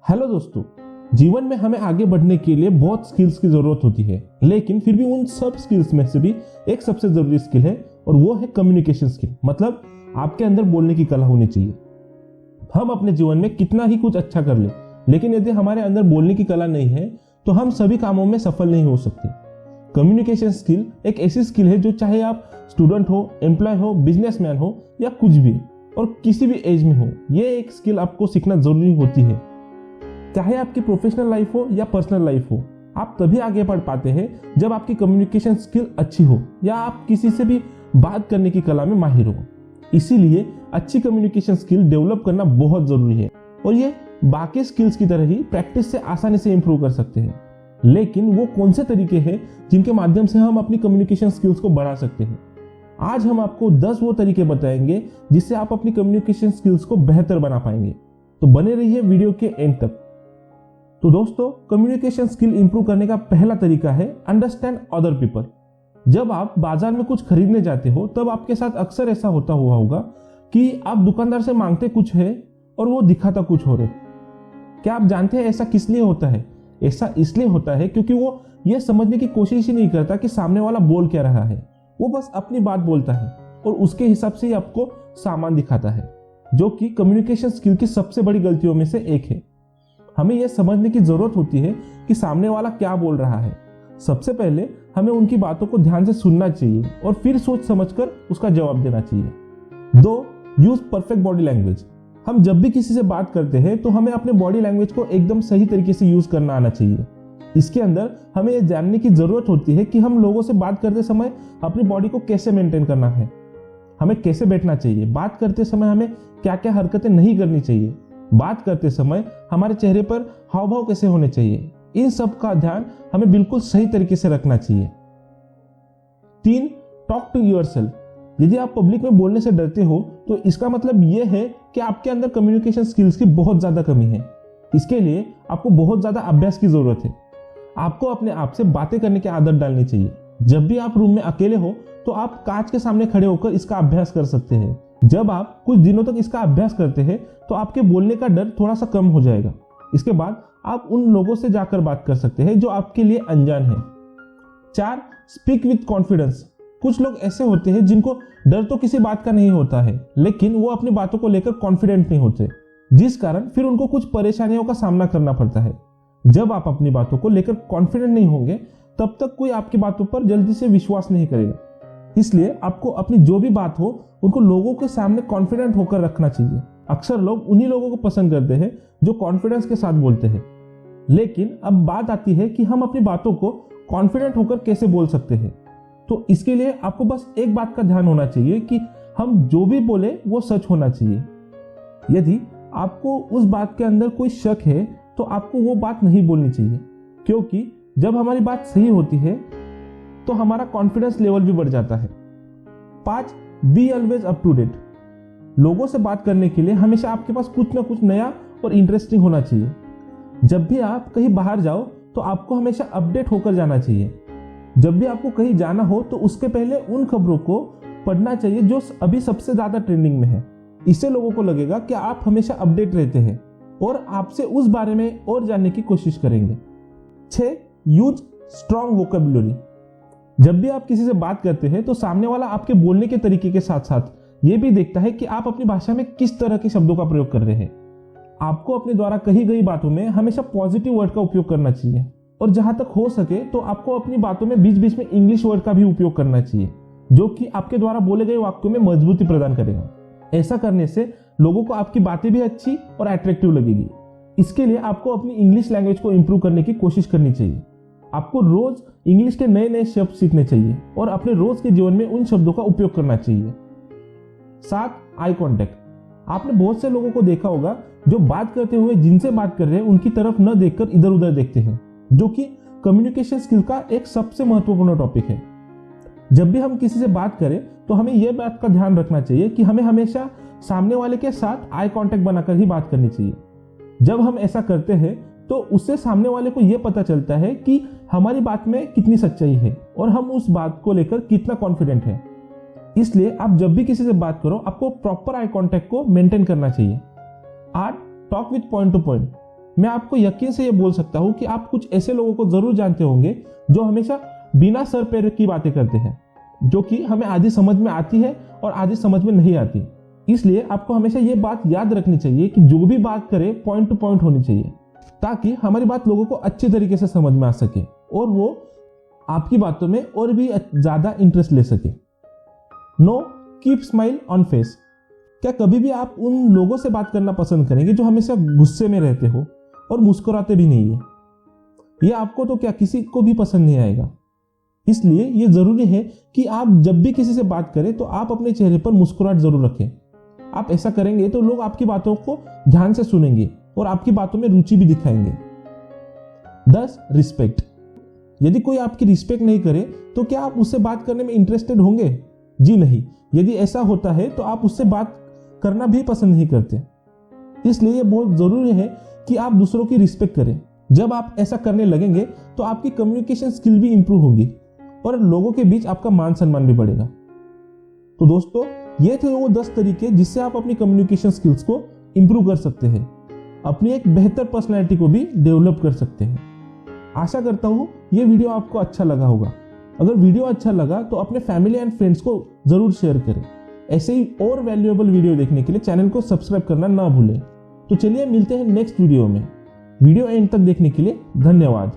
Hello दोस्तों, जीवन में हमें आगे बढ़ने के लिए बहुत स्किल्स की जरूरत होती है, लेकिन फिर भी उन सब स्किल्स में से भी एक सबसे जरूरी स्किल है और वो है कम्युनिकेशन स्किल। मतलब आपके अंदर बोलने की कला होनी चाहिए। हम अपने जीवन में कितना ही कुछ अच्छा कर ले, लेकिन यदि हमारे अंदर बोलने की कला नहीं है तो हम सभी कामों में सफल नहीं हो सकते। कम्युनिकेशन स्किल एक ऐसी स्किल है जो चाहे आप स्टूडेंट हो, एम्प्लॉय हो, बिजनेसमैन हो या कुछ भी और किसी भी एज में हो, ये एक स्किल आपको सीखना जरूरी होती है। चाहे आपकी प्रोफेशनल लाइफ हो या पर्सनल लाइफ हो, आप तभी आगे बढ़ पाते हैं जब आपकी कम्युनिकेशन स्किल अच्छी हो या आप किसी से भी बात करने की कला में माहिर हो। इसीलिए अच्छी कम्युनिकेशन स्किल डेवलप करना बहुत जरूरी है और ये बाकी स्किल्स की तरह ही प्रैक्टिस से आसानी से इंप्रूव कर सकते हैं। लेकिन वो कौन से तरीके हैं जिनके माध्यम से हम अपनी कम्युनिकेशन स्किल्स को बढ़ा सकते हैं? आज हम आपको 10 वो तरीके बताएंगे जिससे आप अपनी कम्युनिकेशन स्किल्स को बेहतर बना पाएंगे। तो बने रहिए वीडियो के एंड तक। तो दोस्तों, कम्युनिकेशन स्किल इंप्रूव करने का पहला तरीका है अंडरस्टैंड अदर पीपल। जब आप बाजार में कुछ खरीदने जाते हो तब आपके साथ अक्सर ऐसा होता हुआ होगा कि आप दुकानदार से मांगते कुछ है और वो दिखाता कुछ और है। क्या आप जानते हैं ऐसा किस लिए होता है? ऐसा इसलिए होता है क्योंकि वो ये समझने की कोशिश ही नहीं करता कि सामने वाला बोल क्या रहा है। वो बस अपनी बात बोलता है और उसके हिसाब से ही आपको सामान दिखाता है, जो कि कम्युनिकेशन स्किल की सबसे बड़ी गलतियों में से एक है। हमें यह समझने की जरूरत होती है कि सामने वाला क्या बोल रहा है। सबसे पहले हमें उनकी बातों को ध्यान से सुनना चाहिए और फिर सोच समझकर उसका जवाब देना चाहिए। 2. Use perfect body language. हम जब भी किसी से बात करते हैं तो हमें अपने बॉडी लैंग्वेज को एकदम सही तरीके से यूज करना आना चाहिए। इसके अंदर हमें यह जानने की जरूरत होती है कि हम लोगों से बात करते समय अपनी बॉडी को कैसे मेंटेन करना है, हमें कैसे बैठना चाहिए, बात करते समय हमें क्या क्या हरकतें नहीं करनी चाहिए, बात करते समय हमारे चेहरे पर हाव भाव कैसे होने चाहिए। इन सब का ध्यान हमें बिल्कुल सही तरीके से रखना चाहिए। 3. Talk to yourself. यदि आप पब्लिक में बोलने से डरते हो तो इसका मतलब यह है कि आपके अंदर कम्युनिकेशन स्किल्स की बहुत ज्यादा कमी है। इसके लिए आपको बहुत ज्यादा अभ्यास की जरूरत है। आपको अपने आप से बातें करने की आदत डालनी चाहिए। जब भी आप रूम में अकेले हो तो आप कांच के सामने खड़े होकर इसका अभ्यास कर सकते हैं। जब आप कुछ दिनों तक इसका अभ्यास करते हैं तो आपके बोलने का डर थोड़ा सा कम हो जाएगा। इसके बाद आप उन लोगों से जाकर बात कर सकते हैं जो आपके लिए अनजान है। 4. Speak with confidence. कुछ लोग ऐसे होते हैं जिनको डर तो किसी बात का नहीं होता है, लेकिन वो अपनी बातों को लेकर कॉन्फिडेंट नहीं होते, जिस कारण फिर उनको कुछ परेशानियों का सामना करना पड़ता है। जब आप अपनी बातों को लेकर कॉन्फिडेंट नहीं होंगे तब तक कोई आपकी बातों पर जल्दी से विश्वास नहीं करेगा। इसलिए आपको अपनी जो भी बात हो उनको लोगों के सामने कॉन्फिडेंट होकर रखना चाहिए। अक्सर लोग उन्हीं लोगों को पसंद करते हैं जो कॉन्फिडेंस के साथ बोलते हैं। लेकिन अब बात आती है कि हम अपनी बातों को कॉन्फिडेंट होकर कैसे बोल सकते हैं। तो इसके लिए आपको बस एक बात का ध्यान होना चाहिए कि हम जो भी बोले वो सच होना चाहिए। यदि आपको उस बात के अंदर कोई शक है तो आपको वो बात नहीं बोलनी चाहिए, क्योंकि जब हमारी बात सही होती है तो हमारा कॉन्फिडेंस लेवल भी बढ़ जाता है। 5. Be always up to date. लोगों से बात करने के लिए हमेशा आपके पास कुछ ना कुछ नया और इंटरेस्टिंग होना चाहिए। जब भी आप कहीं बाहर जाओ तो आपको हमेशा अपडेट होकर जाना चाहिए। जब भी आपको कहीं जाना हो तो उसके पहले उन खबरों को पढ़ना चाहिए जो अभी सबसे ज्यादा ट्रेंडिंग में है। इससे लोगों को लगेगा कि आप हमेशा अपडेट रहते हैं और आपसे उस बारे में और जानने की कोशिश करेंगे। 6. Use strong vocabulary. जब भी आप किसी से बात करते हैं तो सामने वाला आपके बोलने के तरीके के साथ साथ ये भी देखता है कि आप अपनी भाषा में किस तरह के शब्दों का प्रयोग कर रहे हैं। आपको अपने द्वारा कही गई बातों में हमेशा पॉजिटिव वर्ड का उपयोग करना चाहिए और जहां तक हो सके तो आपको अपनी बातों में बीच बीच में इंग्लिश वर्ड का भी उपयोग करना चाहिए, जो कि आपके द्वारा बोले गए वाक्यों में मजबूती प्रदान करेगा। ऐसा करने से लोगों को आपकी बातें भी अच्छी और अट्रैक्टिव लगेगी। इसके लिए आपको अपनी इंग्लिश लैंग्वेज को इंप्रूव करने की कोशिश करनी चाहिए। आपको रोज इंग्लिश के नए नए शब्द सीखने चाहिए और अपने रोज के जीवन में उन शब्दों का उपयोग करना चाहिए। 7. Eye contact. आपने बहुत से लोगों को देखा होगा जो बात करते हुए जिनसे बात कर रहे हैं उनकी तरफ न देखकर इधर उधर देखते हैं, जो कि कम्युनिकेशन स्किल का एक सबसे महत्वपूर्ण टॉपिक है। जब भी हम किसी से बात करें तो हमें यह बात का ध्यान रखना चाहिए कि हमें हमेशा सामने वाले के साथ आई कॉन्टेक्ट बनाकर ही बात करनी चाहिए। जब हम ऐसा करते हैं तो उससे सामने वाले को यह पता चलता है कि हमारी बात में कितनी सच्चाई है और हम उस बात को लेकर कितना कॉन्फिडेंट है। इसलिए आप जब भी किसी से बात करो आपको प्रॉपर आई कॉन्टेक्ट को मेंटेन करना चाहिए। 8. Talk with point two point. मैं आपको यकीन से ये बोल सकता हूँ कि आप कुछ ऐसे लोगों को जरूर जानते होंगे जो हमेशा बिना सर पैर की बातें करते हैं, जो कि हमें आधी समझ में आती है और आधी समझ में नहीं आती। इसलिए आपको हमेशा ये बात याद रखनी चाहिए कि जो भी बात करें पॉइंट टू पॉइंट होनी चाहिए, ताकि हमारी बात लोगों को अच्छे तरीके से समझ में आ सके और वो आपकी बातों में और भी ज्यादा इंटरेस्ट ले सके। Know keep smile on face. क्या कभी भी आप उन लोगों से बात करना पसंद करेंगे जो हमेशा गुस्से में रहते हो और मुस्कुराते भी नहीं है? ये आपको तो क्या किसी को भी पसंद नहीं आएगा। इसलिए ये जरूरी है कि आप जब भी किसी से बात करें तो आप अपने चेहरे पर मुस्कुराहट जरूर रखें। आप ऐसा करेंगे तो लोग आपकी बातों को ध्यान से सुनेंगे और आपकी बातों में रुचि भी दिखाएंगे। 10 रिस्पेक्ट। यदि कोई आपकी रिस्पेक्ट नहीं करे तो क्या आप उससे बात करने में इंटरेस्टेड होंगे? जी नहीं। यदि ऐसा होता है तो आप उससे बात करना भी पसंद नहीं करते। इसलिए ये बहुत जरूरी है कि आप दूसरों की रिस्पेक्ट करें। जब आप ऐसा करने लगेंगे तो आपकी कम्युनिकेशन स्किल भी इंप्रूव होगी और लोगों के बीच आपका मान सम्मान भी बढ़ेगा। तो दोस्तों, ये थे वो 10 तरीके जिससे आप अपनी कम्युनिकेशन स्किल्स को इंप्रूव कर सकते हैं, अपनी एक बेहतर पर्सनैलिटी को भी डेवलप कर सकते हैं। आशा करता हूँ ये वीडियो आपको अच्छा लगा होगा। अगर वीडियो अच्छा लगा तो अपने फैमिली एंड फ्रेंड्स को जरूर शेयर करें। ऐसे ही और वैल्यूएबल वीडियो देखने के लिए चैनल को सब्सक्राइब करना ना भूलें। तो चलिए मिलते हैं नेक्स्ट वीडियो में। वीडियो एंड तक देखने के लिए धन्यवाद।